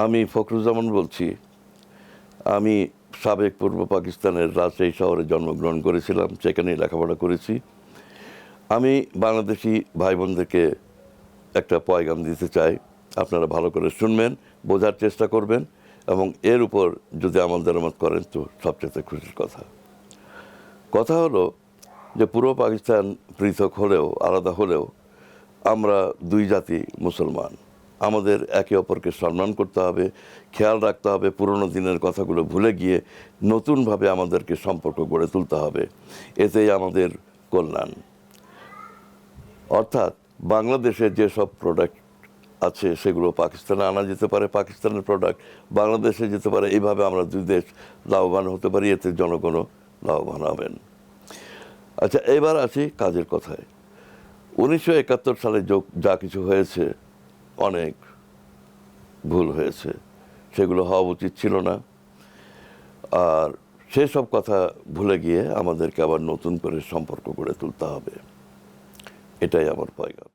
আমি ফখরুজ্জামান বলছি। আমি সাবেক পূর্ব পাকিস্তানের রাজশাহী শহরে জন্মগ্রহণ করেছিলাম, সেখানেই লেখাপড়া করেছি। আমি বাংলাদেশি ভাই বোনদেরকে একটা পয়গাম দিতে চাই, আপনারা ভালো করে শুনবেন, বোঝার চেষ্টা করবেন এবং এর উপর যদি আমল দরামত করেন তো সবচেয়ে খুশির কথা। কথা হলো যে পূর্ব পাকিস্তান পৃথক হলেও, আলাদা হলেও আমরা দুই জাতি মুসলমান। আমাদের একে অপরকে সম্মান করতে হবে, খেয়াল রাখতে হবে, পুরনো দিনের কথাগুলো ভুলে গিয়ে নতুনভাবে আমাদেরকে সম্পর্ক গড়ে তুলতে হবে। এতেই আমাদের কল্যাণ। অর্থাৎ বাংলাদেশের যেসব প্রোডাক্ট আছে সেগুলো পাকিস্তানে আনা যেতে পারে, পাকিস্তানের প্রোডাক্ট বাংলাদেশে যেতে পারে। এইভাবে আমরা দুই দেশ লাভবান হতে পারি, এতে জনগণও লাভবান হবেন। আচ্ছা, এবার আসি কাজের কথায়। 1971 সালে যা কিছু হয়েছে অনেক ভুল হয়েছে, সেগুলো হওয়া উচিত ছিল না। আর সেসব কথা ভুলে গিয়ে আমাদেরকে আবার নতুন করে সম্পর্ক গড়ে তুলতে হবে, এটাই আমার পয়গাম।